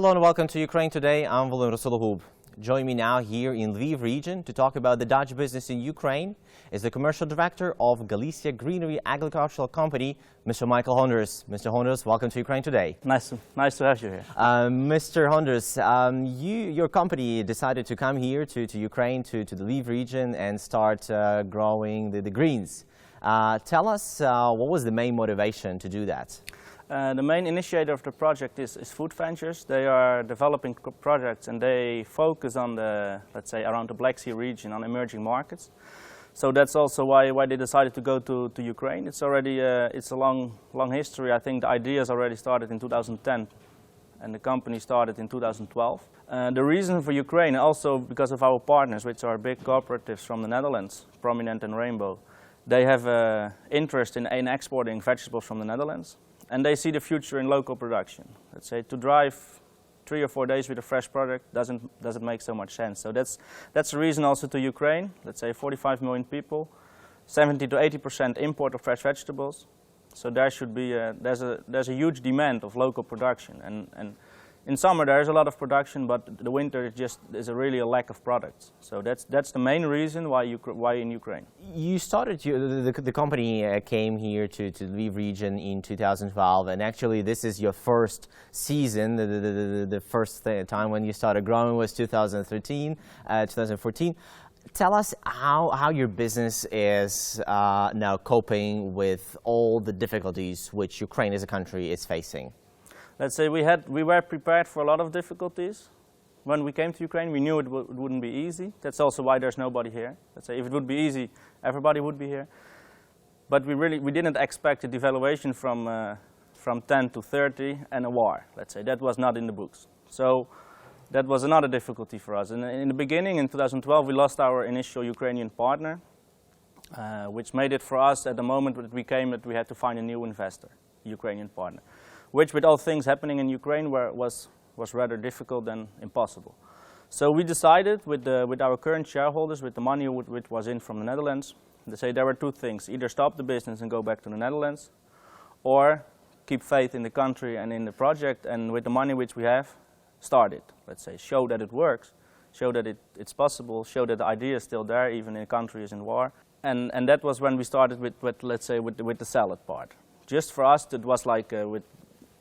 Hello and welcome to Ukraine Today. I'm Volodymyr Rasulogub. Join me now here in Lviv region to talk about the Dutch business in Ukraine is the commercial director of Galicia Greenery agricultural company, Mr. Mikel Honders. Mr. Honders, welcome to Ukraine Today. Nice to have you here. Mr. Honders, your company decided to come here to Ukraine, to the Lviv region and start growing the greens. Tell us what was the main motivation to do that? The main initiator of the project is Food Ventures. They are developing projects and they focus on the, let's say, around the Black Sea region on emerging markets. So that's also why they decided to go to Ukraine. It's already it's a long history. I think the ideas already started in 2010 and the company started in 2012. The reason for Ukraine, also because of our partners, which are big cooperatives from the Netherlands, Prominent and Rainbow, they have interest in exporting vegetables from the Netherlands. And they see the future in local production. Let's say to drive 3 or 4 days with a fresh product doesn't make so much sense. So that's the reason also to Ukraine. Let's say 45 million people, 70 to 80% import of fresh vegetables. So there should be there's a huge demand of local production. And in summer there is a lot of production, but the winter is really a lack of products. So that's the main reason why in Ukraine. You started the company came here to the Lviv region in 2012, and actually this is your first season. The first time when you started growing was 2014. Tell us how your business is now coping with all the difficulties which Ukraine as a country is facing. Let's say we were prepared for a lot of difficulties. When we came to Ukraine, we knew it wouldn't be easy. That's also why there's nobody here. Let's say if it would be easy, everybody would be here. But we didn't expect a devaluation from 10 to 30 and a war. Let's say that was not in the books. So that was another difficulty for us. And in the beginning, in 2012, we lost our initial Ukrainian partner, which made it for us at the moment that we came that we had to find a new investor, Ukrainian partner, which with all things happening in Ukraine was rather difficult and impossible. So we decided with our current shareholders, with the money which was in from the Netherlands, to say there were two things: either stop the business and go back to the Netherlands, or keep faith in the country and in the project, and with the money which we have, start it. Let's say, show that it works, show that it's possible, show that the idea is still there, even in a country is in war. And that was when we started with let's say, with the salad part. Just for us, it was like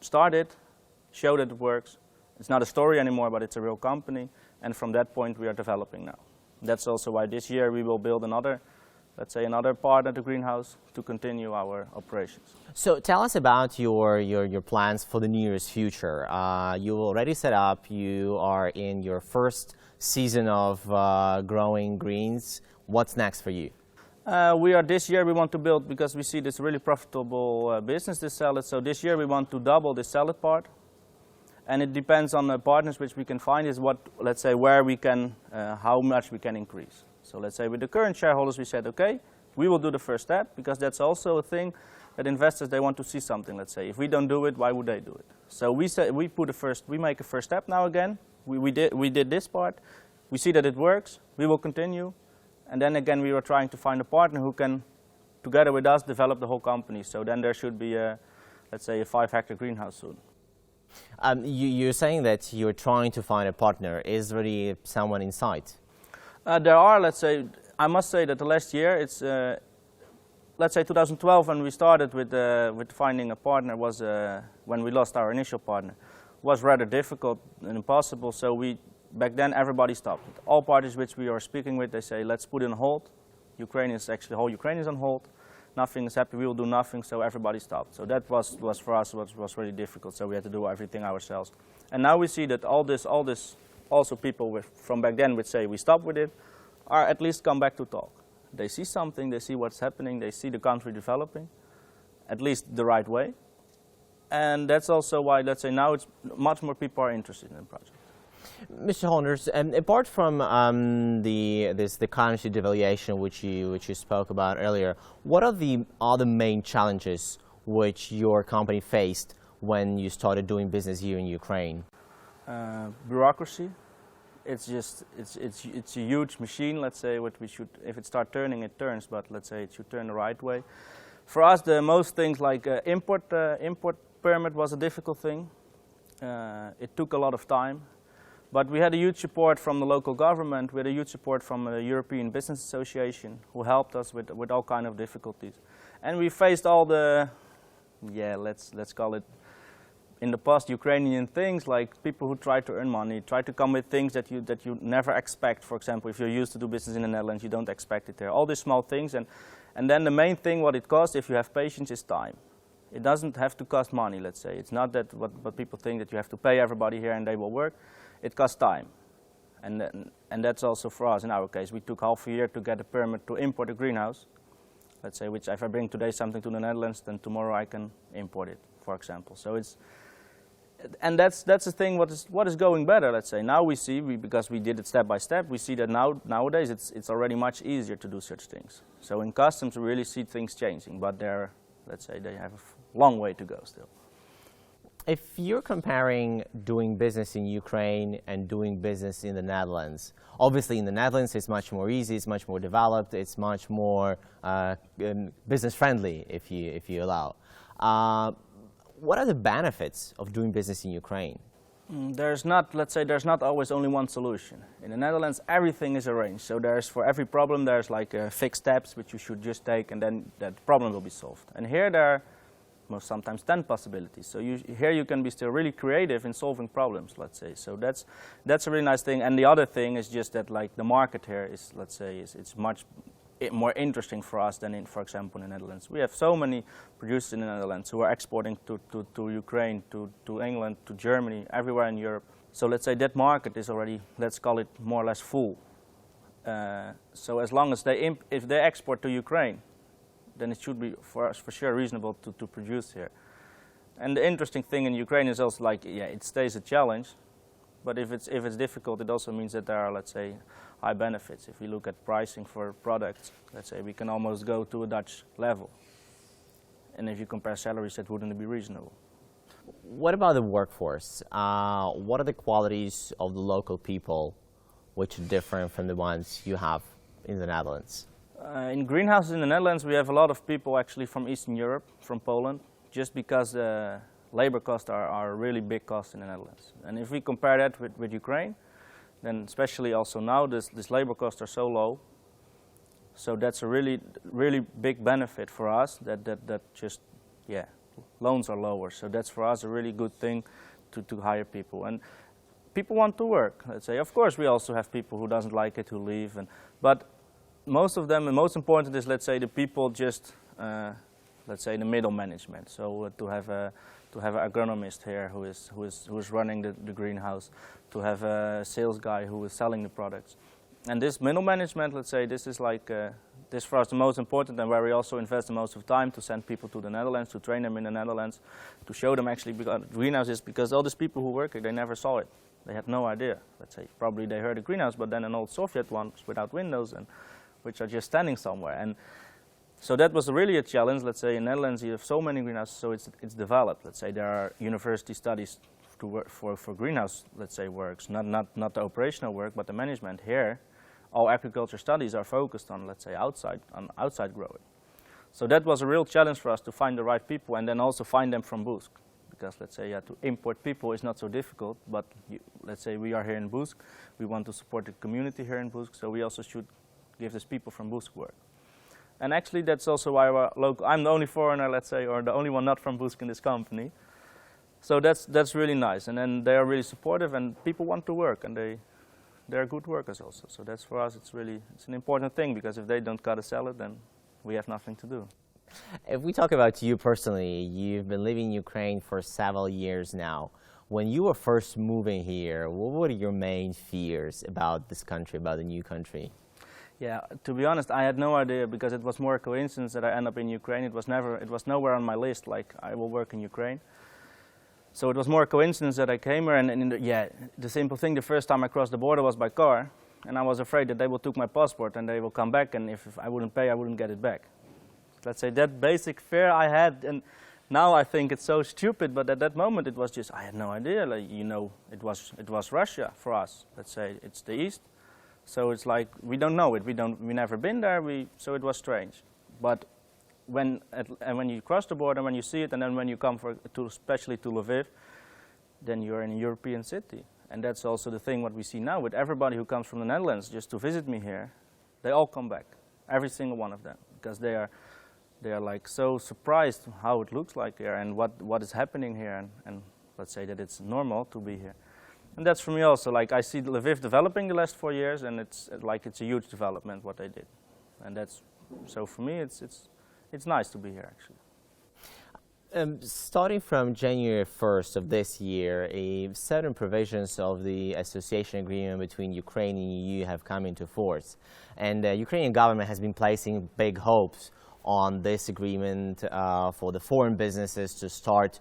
start it, show that it works. It's not a story anymore, but it's a real company. And from that point, we are developing now. That's also why this year we will build another, let's say, another part of the greenhouse to continue our operations. So tell us about your plans for the nearest future. You already set up, you are in your first season of growing greens. What's next for you? This year we want to build, because we see this really profitable business, this salad. So this year we want to double the salad part. And it depends on the partners which we can find, is what, let's say, where we can, how much we can increase. So let's say with the current shareholders we said, okay, we will do the first step, because that's also a thing that investors, they want to see something, let's say. If we don't do it, why would they do it? So we said we make a first step now again. We did this part. We see that it works. We will continue. And then again, we were trying to find a partner who can, together with us, develop the whole company. So then there should be, let's say, a 5-hectare greenhouse soon. You're saying that you're trying to find a partner. Is really someone in sight? There are, let's say, I must say that the last year, it's, let's say 2012, when we started with finding a partner, was when we lost our initial partner, was rather difficult and impossible. So back then, everybody stopped. All parties which we are speaking with, they say, let's put it on hold. Ukraine is actually, the whole Ukraine is on hold. Nothing is happening, we will do nothing, so everybody stopped. So that was for us, was really difficult, so we had to do everything ourselves. And now we see that all this, also people from back then would say, we stop with it, or at least come back to talk. They see something, they see what's happening, they see the country developing, at least the right way. And that's also why, let's say, now it's much more people are interested in the project. Mr. Honders, apart from the currency devaluation which you spoke about earlier, what are the other main challenges which your company faced when you started doing business here in Ukraine? Bureaucracy. It's a huge machine. Let's say what we should, if it start turning, it turns. But let's say it should turn the right way. For us, the most things like import permit was a difficult thing. It took a lot of time, but we had a huge support from the local government. We had a huge support from the European Business Association, who helped us with all kind of difficulties. And we faced all the, yeah, let's call it, in the past, Ukrainian things, like people who try to earn money, try to come with things that you never expect. For example, if you're used to do business in the Netherlands, you don't expect it there. All these small things, and then the main thing, what it costs, if you have patience, is time. It doesn't have to cost money, let's say. It's not that what people think, that you have to pay everybody here and they will work. It costs time. And that's also for us in our case. We took half a year to get a permit to import a greenhouse. Let's say, which if I bring today something to the Netherlands, then tomorrow I can import it, for example. So it's, and that's the thing, what is going better, let's say. Now we see, because we did it step by step, we see that nowadays it's already much easier to do such things. So in customs we really see things changing, but they're, let's say, they have a long way to go still. If you're comparing doing business in Ukraine and doing business in the Netherlands, obviously in the Netherlands it's much more easy, it's much more developed, it's much more business friendly, if you allow. What are the benefits of doing business in Ukraine? There's not, let's say, there's not always only one solution. In the Netherlands, everything is arranged. So there's, for every problem, there's like fixed steps which you should just take, and then that problem will be solved. And here there are sometimes 10 possibilities. So here you can be still really creative in solving problems, let's say. So that's a really nice thing. And the other thing is just that, like, the market here is, let's say, it's much more interesting for us than in, for example, in the Netherlands. We have so many producers in the Netherlands who are exporting to Ukraine, to England, to Germany, everywhere in Europe. So let's say that market is already, let's call it, more or less full. So as long as if they export to Ukraine, then it should be for us for sure reasonable to produce here. And the interesting thing in Ukraine is also, like, yeah, it stays a challenge, but if it's difficult, it also means that there are, let's say, high benefits. If we look at pricing for products, let's say we can almost go to a Dutch level. And if you compare salaries, that wouldn't be reasonable. What about the workforce? What are the qualities of the local people which are different from the ones you have in the Netherlands? In greenhouses in the Netherlands, we have a lot of people actually from Eastern Europe, from Poland, just because labor costs are really big costs in the Netherlands. And if we compare that with Ukraine, then especially also now, this labor costs are so low. So that's a really big benefit for us, that just, yeah, loans are lower. So that's for us a really good thing to hire people. And people want to work, let's say. Of course, we also have people who doesn't like it, who leave. But most of them, and most important is, let's say, the people just, let's say, the middle management. So to have an agronomist here who is running the greenhouse, to have a sales guy who is selling the products. And this middle management, let's say, this is like, this for us the most important, and where we also invest the most of time to send people to the Netherlands, to train them in the Netherlands, to show them actually what greenhouse is, because all these people who work here, they never saw it. They had no idea, let's say. Probably they heard a greenhouse, but then an old Soviet one without windows, and which are just standing somewhere. And so that was really a challenge. Let's say in the Netherlands you have so many greenhouses, so it's developed. Let's say there are university studies to work for greenhouse, let's say, works, not the operational work, but the management. Here, all agriculture studies are focused on, let's say, outside growing. So that was a real challenge for us to find the right people, and then also find them from Busk. Because, let's say, yeah, to import people is not so difficult, but let's say we are here in Busk, we want to support the community here in Busk, so we also should give these people from Busk work. And actually that's also why I'm the only foreigner, let's say, or the only one not from Busk in this company. So that's really nice, and then they are really supportive, and people want to work, and they're good workers also. So that's, for us, it's an important thing, because if they don't cut a salad, then we have nothing to do. If we talk about you personally, you've been living in Ukraine for several years now. When you were first moving here, what were your main fears about this country, about the new country? Yeah, to be honest, I had no idea, because it was more a coincidence that I end up in Ukraine. It was nowhere on my list, like, I will work in Ukraine. So it was more a coincidence that I came here, and yeah, the simple thing, the first time I crossed the border was by car, and I was afraid that they will take my passport and they will come back, and if I wouldn't pay, I wouldn't get it back. Let's say that basic fear I had, and now I think it's so stupid, but at that moment it was just, I had no idea, like, you know, it was Russia for us. Let's say it's the East. So it's like, we don't know it, we never been there, so it was strange. But when you cross the border, when you see it, and then when you come especially to Lviv, then you're in a European city. And that's also the thing what we see now with everybody who comes from the Netherlands just to visit me here. They all come back, every single one of them, because they are like so surprised how it looks like here and what is happening here, and let's say that it's normal to be here. And that's for me also, like I see Lviv developing the last 4 years, and it's a huge development what they did. And that's, so for me it's nice to be here actually. Starting from January 1st of this year, certain provisions of the association agreement between Ukraine and EU have come into force. And the Ukrainian government has been placing big hopes on this agreement for the foreign businesses to start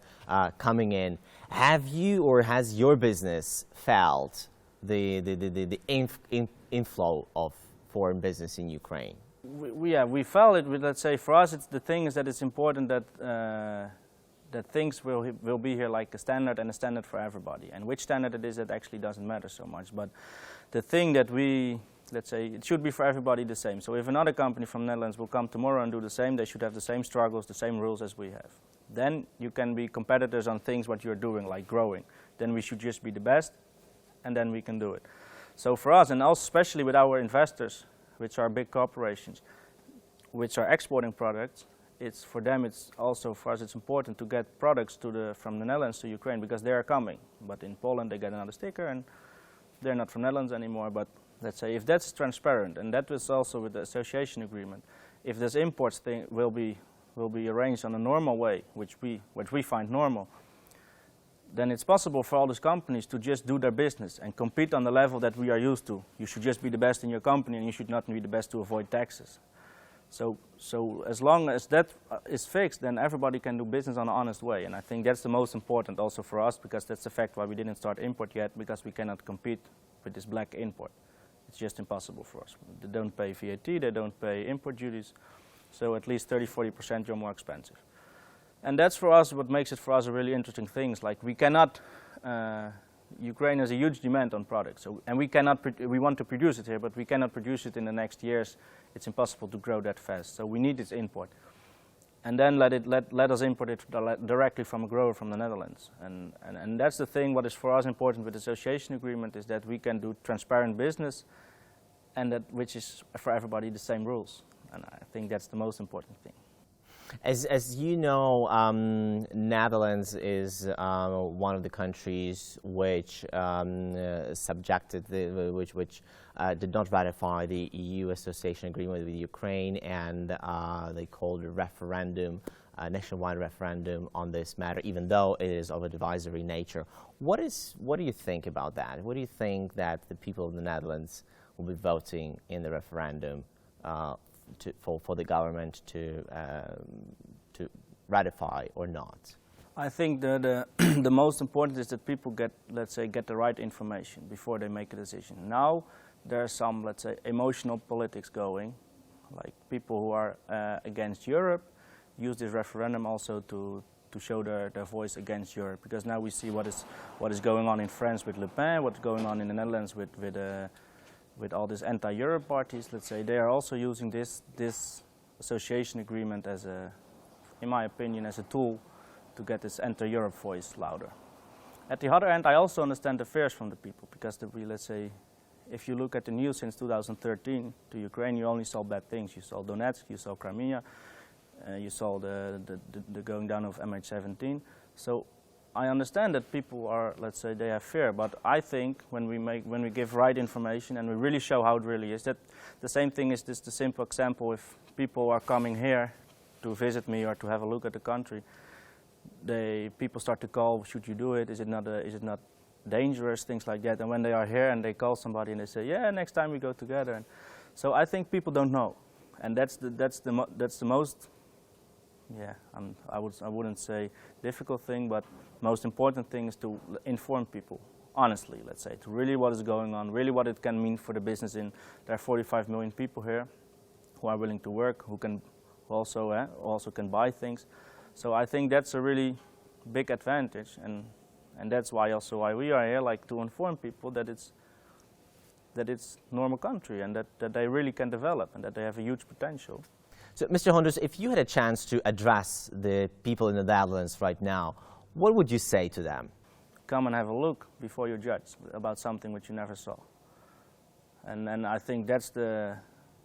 coming in. Have you or has your business felt the inflow of foreign business in Ukraine? We felt it. Let's say for us, the thing is that it's important that that things will be here like a standard and a standard for everybody. And which standard it is, that actually doesn't matter so much. But the thing that let's say, it should be for everybody the same. So if another company from Netherlands will come tomorrow and do the same, they should have the same struggles, the same rules as we have. Then you can be competitors on things what you're doing, like growing. Then we should just be the best, and then we can do it. So for us, and also especially with our investors, which are big corporations, which are exporting products, it's for them, it's also for us, it's important to get products from the Netherlands to Ukraine, because they are coming. But in Poland they get another sticker and they're not from Netherlands anymore. But let's say if that's transparent, and that was also with the association agreement, if this imports thing will be arranged on a normal way, which we find normal, then it's possible for all these companies to just do their business and compete on the level that we are used to. You should just be the best in your company, and you should not be the best to avoid taxes. So as long as that is fixed, then everybody can do business on an honest way. And I think that's the most important also for us, because that's the fact why we didn't start import yet, because we cannot compete with this black import. It's just impossible for us. They don't pay VAT, they don't pay import duties, so at least 30–40% you're more expensive. And that's for us what makes it for us a really interesting thing. Like we cannot, Ukraine has a huge demand on products, and we want to produce it here, but we cannot produce it in the next years. It's impossible to grow that fast. So we need this import, and then let us import it directly from a grower from the Netherlands. And that's the thing. What is for us important with the association agreement is that we can do transparent business, and which is for everybody the same rules. And I think that's the most important thing. As you know, Netherlands is one of the countries which did not ratify the EU association agreement with Ukraine, and they called a referendum, a nationwide referendum on this matter, even though it is of a advisory nature. What do you think about that? What do you think that the people of the Netherlands will be voting in the referendum for the government to ratify or not? I think that the most important is that people get the right information before they make a decision. Now there's some, let's say, emotional politics going, like people who are against Europe use this referendum also to show their voice against Europe, because now we see what is going on in France with Le Pen, what's going on in the Netherlands with all these anti-Europe parties. Let's say they are also using this association agreement as in my opinion, as a tool to get this anti-Europe voice louder. At the other end, I also understand the fears from the people, because let's say, if you look at the news since 2013 to Ukraine, you only saw bad things. You saw Donetsk, you saw Crimea, you saw the going down of MH17. So I understand that people are, let's say, they have fear, but I think when we give right information and we really show how it really is, that the same thing is the simple example. If people are coming here to visit me or to have a look at the country, people start to call, should you do it? Is it not dangerous? Things like that. And when they are here and they call somebody and they say, yeah, next time we go together. And so I think people don't know, and that's the most, yeah, I wouldn't say difficult thing, but most important thing is to inform people honestly, let's say, to really what is going on, really what it can mean for the business. There are 45 million people here who are willing to work, who also can buy things. So I think that's a really big advantage, and that's why we are here, like to inform people that it's normal country, and that they really can develop, and that they have a huge potential. So, Mr. Honders, if you had a chance to address the people in the Netherlands right now, what would you say to them? come and have a look before you judge about something which you never saw. And I think that's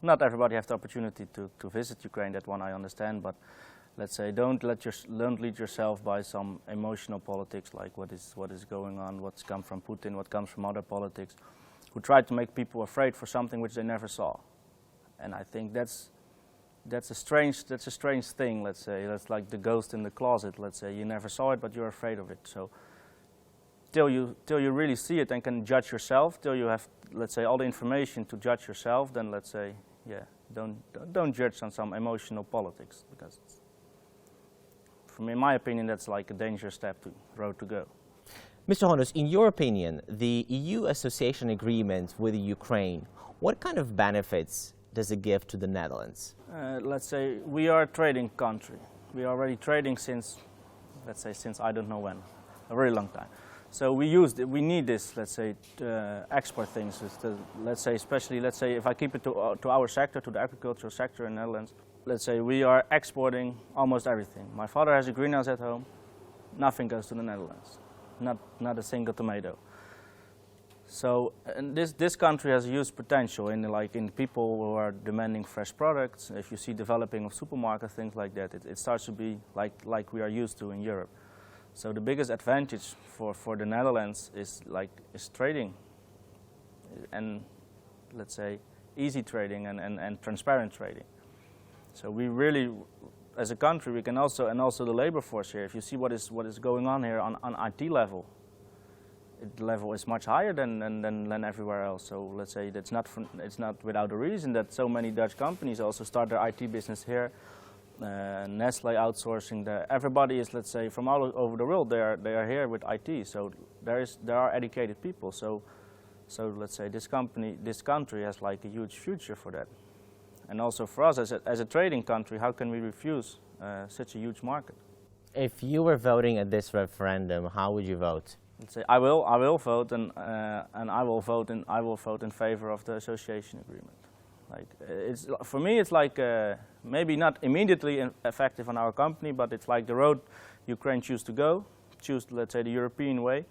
not everybody has the opportunity to visit Ukraine, that one I understand, but let's say don't lead yourself by some emotional politics, like what is going on, what's come from Putin, what comes from other politics, who try to make people afraid for something which they never saw. And I think that's a strange thing, let's say. That's like the ghost in the closet, let's say. You never saw it, but you're afraid of it. So till you really see it and can judge yourself, till you have, let's say, all the information to judge yourself, then let's say, yeah, don't judge on some emotional politics, because in my opinion, that's like a dangerous road to go. Mr. Honders, in your opinion, the EU association agreement with Ukraine, what kind of benefits does it give to the Netherlands? Let's say we are a trading country. We are already trading since, let's say, since I don't know when, a very long time. So we need this, let's say, to export things. Let's say, especially, let's say, if I keep it to our sector, to the agricultural sector in the Netherlands, let's say we are exporting almost everything. My father has a greenhouse at home. Nothing goes to the Netherlands, not a single tomato. So and this country has a huge potential in people who are demanding fresh products. If you see developing of supermarkets, things like that, it starts to be like we are used to in Europe. So the biggest advantage for the Netherlands is trading, and let's say easy trading and transparent trading. So we really, as a country, we can also, and also the labor force here, if you see what is going on here on IT level, the level is much higher than everywhere else. So let's say it's not without a reason that so many Dutch companies also start their IT business here. Nestle outsourcing, everybody is, let's say, from all over the world, they are here with IT. So there are educated people. So let's say this country has like a huge future for that. And also for us as a trading country, how can we refuse such a huge market? If you were voting at this referendum, how would you vote? Let's say I will vote, and I will vote in favor of the association agreement. Like for me, it's like maybe not immediately effective on our company, but it's like the road Ukraine choose, let's say, the European way.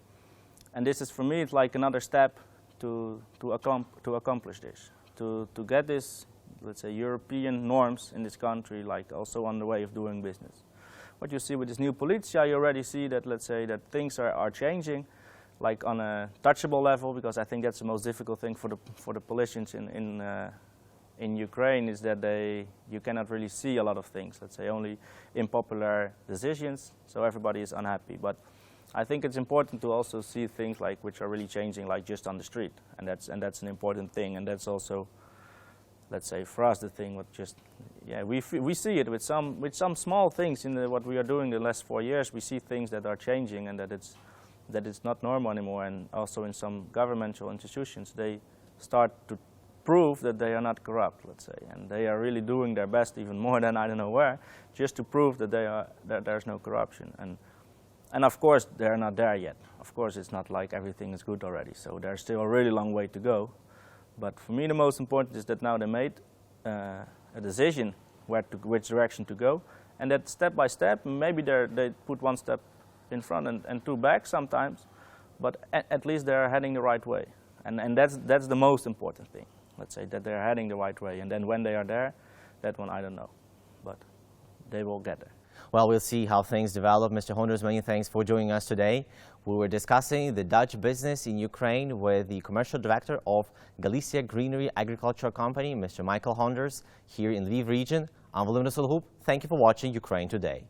And this is, for me, it's like another step to accomplish this, to get this, let's say, European norms in this country, like also on the way of doing business. What you see with this new politia, you already see that, let's say, that things are changing, like on a touchable level, because I think that's the most difficult thing for the politicians in Ukraine, is that you cannot really see a lot of things, let's say, only impopular decisions, so everybody is unhappy. But I think it's important to also see things which are really changing, like just on the street, and that's an important thing, and that's also, let's say, for us the thing with just, yeah, we see it with some small things in what we are doing the last 4 years. We see things that are changing, and that it's not normal anymore. And also in some governmental institutions, they start to prove that they are not corrupt, let's say, and they are really doing their best, even more than I don't know where, just to prove that there's no corruption. And of course they are not there yet. Of course it's not like everything is good already. So there's still a really long way to go. But for me the most important is that now they made a decision which direction to go, and that step by step, maybe they put one step in front and two back sometimes, but at least they're heading the right way. And that's the most important thing. Let's say that they're heading the right way, and then when they are there, that one I don't know, but they will get there. Well, we'll see how things develop. Mr. Honders, many thanks for joining us today. We were discussing the Dutch business in Ukraine with the commercial director of Galicia Greenery Agricultural Company, Mr. Mikel Honders, here in Lviv region. I'm Volodymyr Solhub. Thank you for watching Ukraine Today.